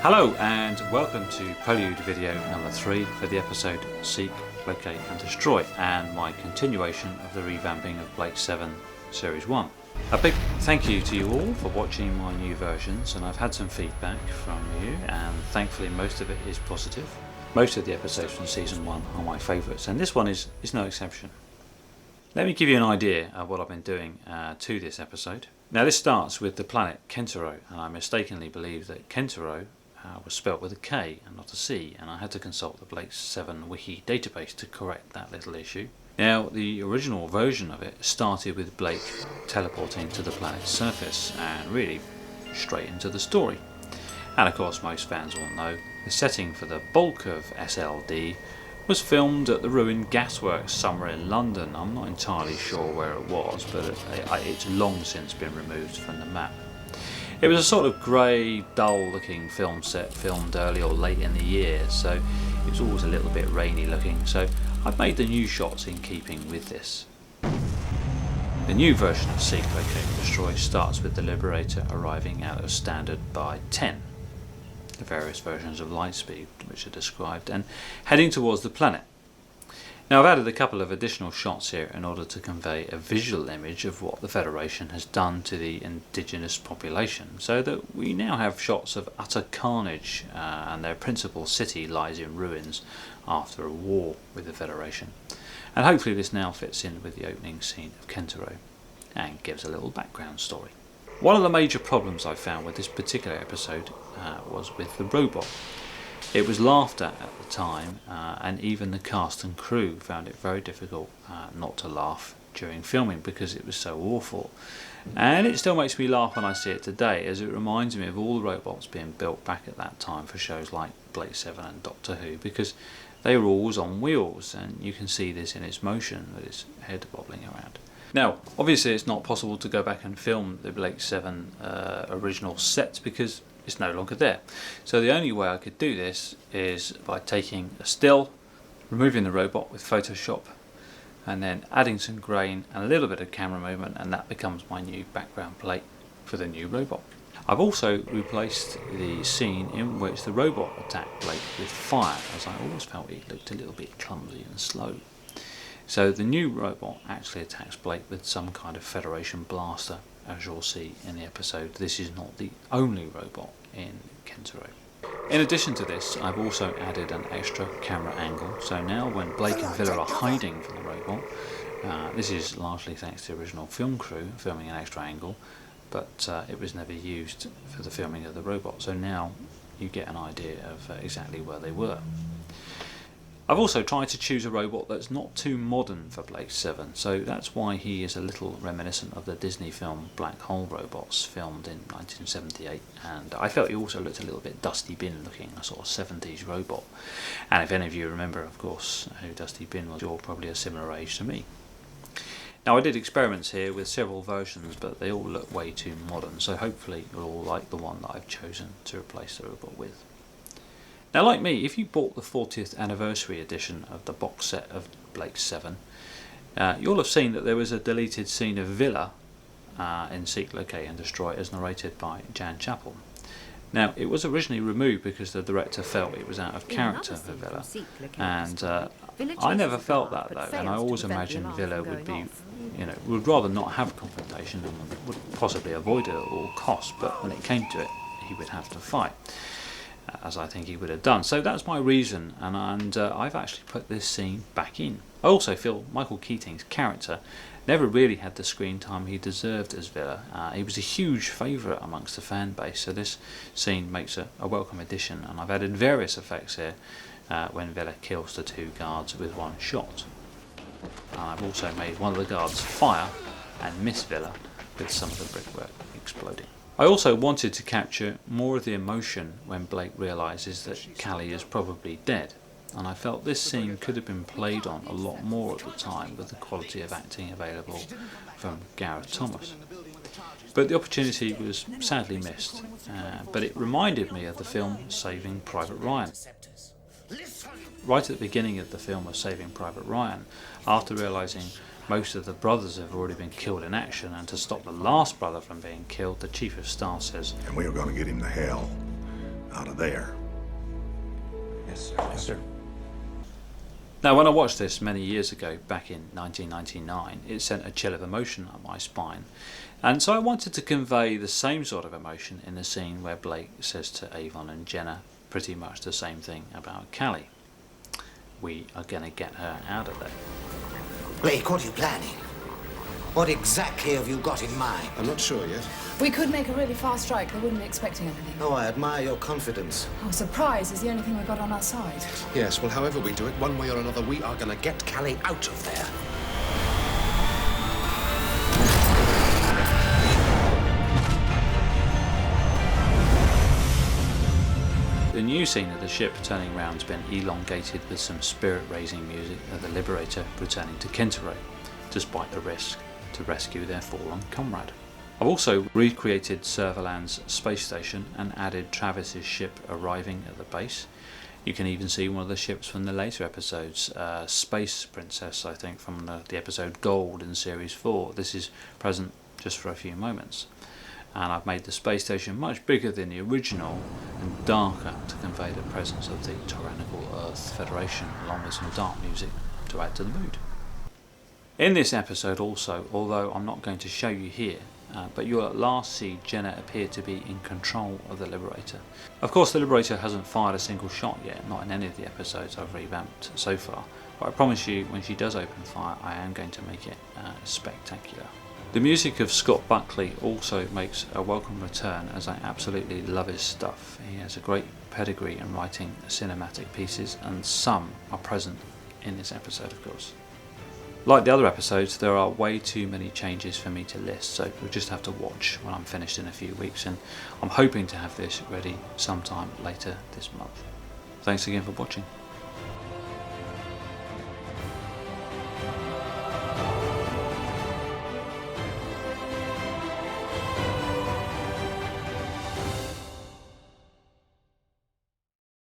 Hello and welcome to Prelude video number 3 for the episode Seek, Locate and Destroy, and my continuation of the revamping of Blake 7 Series 1. A big thank you to you all for watching my new versions, and I've had some feedback from you and thankfully most of it is positive. Most of the episodes from Season 1 are my favourites and this one is no exception. Let me give you an idea of what I've been doing to this episode. Now this starts with the planet Kentaro, and I mistakenly believed that Kentaro was spelt with a K and not a C, and I had to consult the Blake 7 wiki database to correct that little issue. Now the original version of it started with Blake teleporting to the planet's surface and really straight into the story. And of course most fans will know the setting for the bulk of SLD was filmed at the ruined gasworks somewhere in London. I'm not entirely sure where it was, but it's long since been removed from the map. It was a sort of grey, dull looking film set filmed early or late in the year, so it was always a little bit rainy looking, so I've made the new shots in keeping with this. The new version of Seek, Locate and Destroy starts with the Liberator arriving out of Standard by 10. The various versions of Lightspeed which are described, and heading towards the planet. Now I've added a couple of additional shots here in order to convey a visual image of what the Federation has done to the indigenous population, so that we now have shots of utter carnage and their principal city lies in ruins after a war with the Federation. And hopefully this now fits in with the opening scene of Kentaro and gives a little background story. One of the major problems I found with this particular episode was with the robot. It was laughed at the time, and even the cast and crew found it very difficult not to laugh during filming because it was so awful. And it still makes me laugh when I see it today, as it reminds me of all the robots being built back at that time for shows like Blake 7 and Doctor Who, because they were always on wheels, and you can see this in its motion with its head wobbling around. Now, obviously it's not possible to go back and film the Blake 7 original sets because it's no longer there. So the only way I could do this is by taking a still, removing the robot with Photoshop, and then adding some grain and a little bit of camera movement, and that becomes my new background plate for the new robot. I've also replaced the scene in which the robot attacked Blake with fire, as I always felt it looked a little bit clumsy and slow. So the new robot actually attacks Blake with some kind of Federation blaster, as you'll see in the episode. This is not the only robot in Kentaro. In addition to this, I've also added an extra camera angle, so now when Blake and Villa are hiding from the robot, this is largely thanks to the original film crew filming an extra angle, but it was never used for the filming of the robot, so now you get an idea of exactly where they were. I've also tried to choose a robot that's not too modern for Blake 7, so that's why he is a little reminiscent of the Disney film Black Hole robots filmed in 1978, and I felt he also looked a little bit Dusty Bin looking, a sort of 70s robot. And if any of you remember, of course, who Dusty Bin was, you're probably a similar age to me. Now I did experiments here with several versions, but they all look way too modern, so hopefully you'll all like the one that I've chosen to replace the robot with. Now like me, if you bought the 40th anniversary edition of the box set of Blake 7, you'll have seen that there was a deleted scene of Villa in Seek, Locate and Destroy as narrated by Jan Chappell. Now it was originally removed because the director felt it was out of character for Villa, and I never felt that though, and I always imagined Villa would be, would rather not have confrontation and would possibly avoid it at all costs, but when it came to it he would have to fight, as I think he would have done. So that's my reason, and I've actually put this scene back in. I also feel Michael Keating's character never really had the screen time he deserved as Villa. He was a huge favourite amongst the fan base, so this scene makes a welcome addition, and I've added various effects here when Villa kills the two guards with one shot. And I've also made one of the guards fire and miss Villa with some of the brickwork exploding. I also wanted to capture more of the emotion when Blake realises that Callie is probably dead, and I felt this scene could have been played on a lot more at the time with the quality of acting available from Gareth Thomas. But the opportunity was sadly missed, but it reminded me of the film Saving Private Ryan. Right at the beginning of the film of Saving Private Ryan, after realising most of the brothers have already been killed in action, and to stop the last brother from being killed, the Chief of Staff says, "And we are going to get him to hell. out of there. Yes, sir. Yes, sir. Now, when I watched this many years ago, back in 1999, it sent a chill of emotion up my spine. And so I wanted to convey the same sort of emotion in the scene where Blake says to Avon and Jenna pretty much the same thing about Callie. We are going to get her out of there. Blake, what are you planning? What exactly have you got in mind? I'm not sure yet. We could make a really fast strike. They wouldn't be expecting anything. Oh, I admire your confidence. Oh, surprise is the only thing we've got on our side. Yes, well, however we do it, one way or another, we are going to get Callie out of there. The new scene of the ship turning round has been elongated with some spirit-raising music of the Liberator returning to Kenteray, despite the risk to rescue their fallen comrade. I've also recreated Servalan's space station and added Travis's ship arriving at the base. You can even see one of the ships from the later episodes, Space Princess, I think, from the episode Gold in Series 4. This is present just for a few moments. And I've made the space station much bigger than the original and darker to convey the presence of the tyrannical Earth Federation, along with some dark music to add to the mood. In this episode also, although I'm not going to show you here, but you'll at last see Jenna appear to be in control of the Liberator. Of course, the Liberator hasn't fired a single shot yet, not in any of the episodes I've revamped so far, but I promise you when she does open fire I am going to make it spectacular. The music of Scott Buckley also makes a welcome return, as I absolutely love his stuff. He has a great pedigree in writing cinematic pieces, and some are present in this episode, of course. Like the other episodes, there are way too many changes for me to list, so you'll just have to watch when I'm finished in a few weeks, and I'm hoping to have this ready sometime later this month. Thanks again for watching.